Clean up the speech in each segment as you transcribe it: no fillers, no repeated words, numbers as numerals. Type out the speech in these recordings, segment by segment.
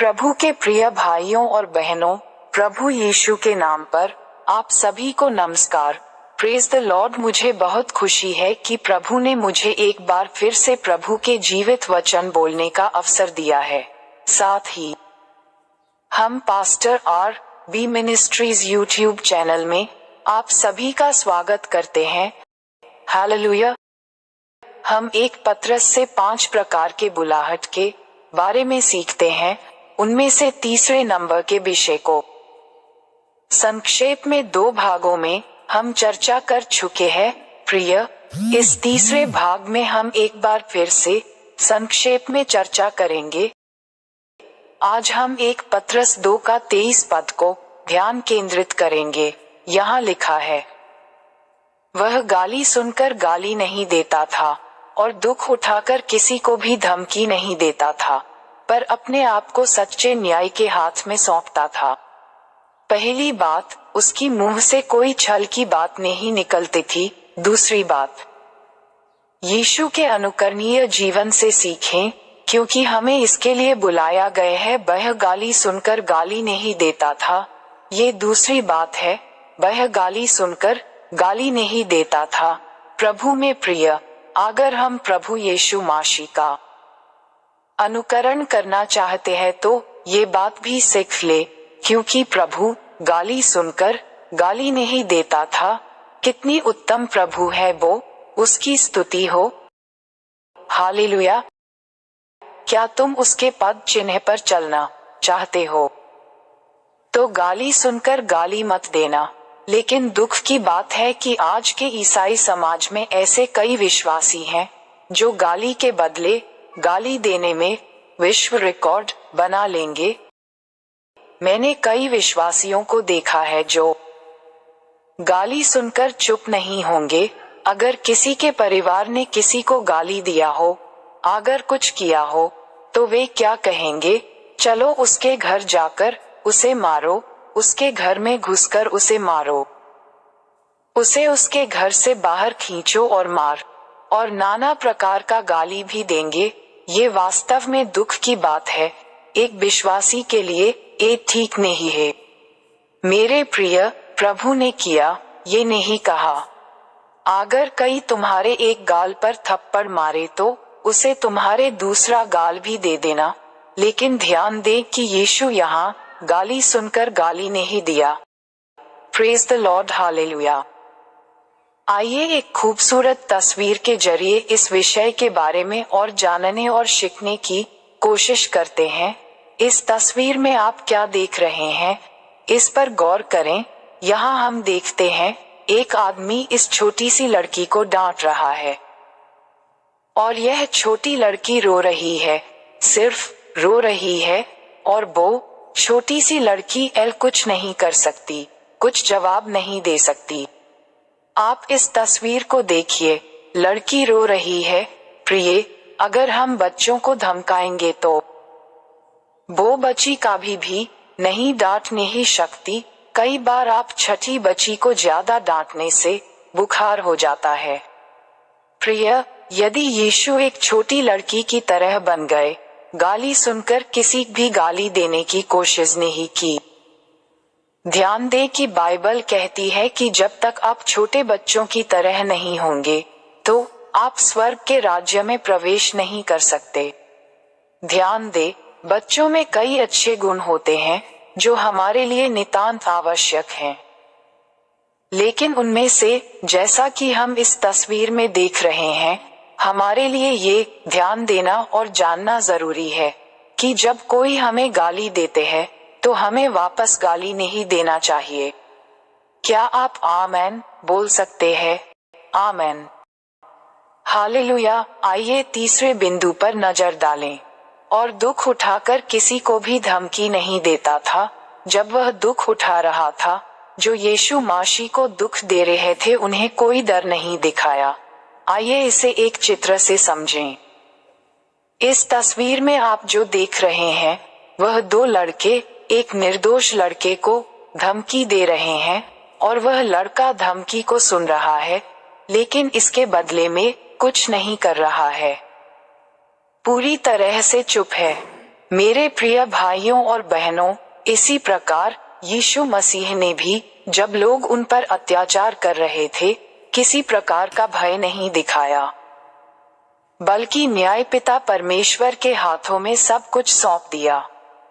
प्रभु के प्रिय भाइयों और बहनों, प्रभु यीशु के नाम पर आप सभी को नमस्कार। Praise the Lord. मुझे बहुत खुशी है कि प्रभु ने मुझे एक बार फिर से प्रभु के जीवित वचन बोलने का अवसर दिया है। साथ ही हम pastor R B ministries YouTube channel में आप सभी का स्वागत करते हैं। हालेलुया। हम एक पत्रस से 5 प्रकार के बुलाहट के बारे में सीखते हैं। उनमें से तीसरे नंबर के विषय को संक्षेप में 2 भागों में हम चर्चा कर चुके हैं। प्रिय, इस तीसरे भाग में हम एक बार फिर से संक्षेप में चर्चा करेंगे। आज हम एक पत्रस 2 का 23 पद को ध्यान केंद्रित करेंगे। यहाँ लिखा है, वह गाली सुनकर गाली नहीं देता था और दुख उठाकर किसी को भी धमकी नहीं देता था, पर अपने आप को सच्चे न्याय के हाथ में सौंपता था। पहली बात, उसकी मुंह से कोई छल की बात नहीं निकलती थी। दूसरी बात, यीशु के अनुकरणीय जीवन से सीखें, क्योंकि हमें इसके लिए बुलाया गया है। वह गाली सुनकर गाली नहीं देता था। ये दूसरी बात है, वह गाली सुनकर गाली नहीं देता था। प्रभु में प्रिय, अगर हम प्रभु यीशु मसीह का अनुकरण करना चाहते हैं तो ये बात भी सीख ले, क्योंकि प्रभु गाली सुनकर गाली नहीं देता था। कितनी उत्तम प्रभु है वो, उसकी स्तुति हो। हालेलुया। क्या तुम उसके पद चिन्ह पर चलना चाहते हो तो गाली सुनकर गाली मत देना। लेकिन दुख की बात है कि आज के ईसाई समाज में ऐसे कई विश्वासी हैं जो गाली के बदले गाली देने में विश्व रिकॉर्ड बना लेंगे। मैंने कई विश्वासियों को देखा है जो गाली सुनकर चुप नहीं होंगे। अगर किसी के परिवार ने किसी को गाली दिया हो, अगर कुछ किया हो, तो वे क्या कहेंगे? चलो उसके घर जाकर उसे मारो, उसके घर में घुसकर उसे मारो, उसे उसके घर से बाहर खींचो और मार, और नाना प्रकार का गाली भी देंगे। ये वास्तव में दुख की बात है। एक विश्वासी के लिए ये ठीक नहीं है। मेरे प्रिय, प्रभु ने किया, ये नहीं कहा। अगर कई तुम्हारे एक गाल पर थप्पड़ मारे तो उसे तुम्हारे दूसरा गाल भी दे देना। लेकिन ध्यान दें कि यीशु यहाँ गाली सुनकर गाली नहीं दिया। Praise the Lord. हालेलुया। आइए एक खूबसूरत तस्वीर के जरिए इस विषय के बारे में और जानने और सीखने की कोशिश करते हैं। इस तस्वीर में आप क्या देख रहे हैं, इस पर गौर करें। यहाँ हम देखते हैं एक आदमी इस छोटी सी लड़की को डांट रहा है और यह छोटी लड़की रो रही है, सिर्फ रो रही है, और वो छोटी सी लड़की कुछ नहीं कर सकती, कुछ जवाब नहीं दे सकती। आप इस तस्वीर को देखिए, लड़की रो रही है। प्रिय, अगर हम बच्चों को धमकाएंगे तो वो बच्ची कभी भी नहीं डांटने ही सकती। कई बार आप छठी बच्ची को ज्यादा डांटने से बुखार हो जाता है। प्रिय, यदि यीशु एक छोटी लड़की की तरह बन गए, गाली सुनकर किसी भी गाली देने की कोशिश नहीं की। ध्यान दें कि बाइबल कहती है कि जब तक आप छोटे बच्चों की तरह नहीं होंगे तो आप स्वर्ग के राज्य में प्रवेश नहीं कर सकते। ध्यान दें, बच्चों में कई अच्छे गुण होते हैं जो हमारे लिए नितांत आवश्यक हैं। लेकिन उनमें से, जैसा कि हम इस तस्वीर में देख रहे हैं, हमारे लिए ये ध्यान देना और जानना जरूरी है कि जब कोई हमें गाली देते हैं तो हमें वापस गाली नहीं देना चाहिए। क्या आप आमेन बोल सकते हैं? आमेन। हालेलुया। आइए तीसरे बिंदु पर नजर डालें। और दुख उठाकर किसी को भी धमकी नहीं देता था। जब वह दुख उठा रहा था, जो यीशु मसीह को दुख दे रहे थे, उन्हें कोई डर नहीं दिखाया। आइए इसे एक चित्र से समझें। इस तस्वीर में आप जो देख रहे हैं वह 2 लड़के एक निर्दोष लड़के को धमकी दे रहे हैं और वह लड़का धमकी को सुन रहा है, लेकिन इसके बदले में कुछ नहीं कर रहा है, पूरी तरह से चुप है। मेरे प्रिय भाइयों और बहनों, इसी प्रकार यीशु मसीह ने भी, जब लोग उन पर अत्याचार कर रहे थे, किसी प्रकार का भय नहीं दिखाया, बल्कि न्यायपिता परमेश्वर के हाथों में सब कुछ सौंप दिया।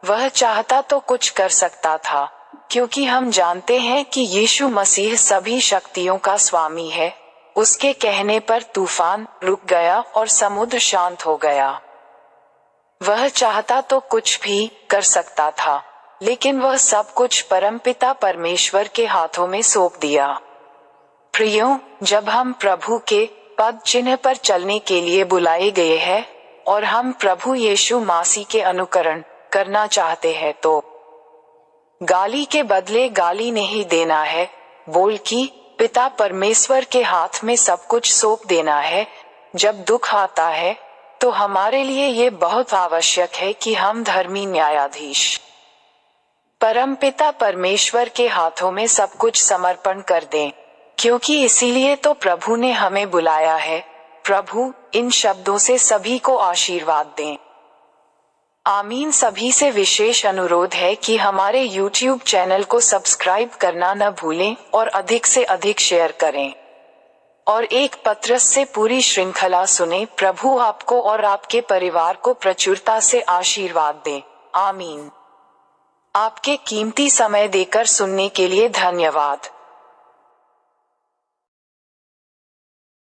वह चाहता तो कुछ कर सकता था, क्योंकि हम जानते हैं कि यीशु मसीह सभी शक्तियों का स्वामी है। उसके कहने पर तूफान रुक गया और समुद्र शांत हो गया। वह चाहता तो कुछ भी कर सकता था, लेकिन वह सब कुछ परमपिता परमेश्वर के हाथों में सौंप दिया। प्रियो, जब हम प्रभु के पद चिन्ह पर चलने के लिए बुलाए गए हैं और हम प्रभु यीशु मसीह के अनुकरण करना चाहते हैं, तो गाली के बदले गाली नहीं देना है, बल्कि पिता परमेश्वर के हाथ में सब कुछ सौंप देना है। जब दुख आता है तो हमारे लिए ये बहुत आवश्यक है कि हम धर्मी न्यायाधीश परमपिता परमेश्वर के हाथों में सब कुछ समर्पण कर दें, क्योंकि इसीलिए तो प्रभु ने हमें बुलाया है। प्रभु इन शब्दों से सभी को आशीर्वाद दें। आमीन। सभी से विशेष अनुरोध है कि हमारे YouTube चैनल को सब्सक्राइब करना न भूलें और अधिक से अधिक शेयर करें और एक पत्रस से पूरी श्रृंखला सुने। प्रभु आपको और आपके परिवार को प्रचुरता से आशीर्वाद दे। आमीन। आपके कीमती समय देकर सुनने के लिए धन्यवाद।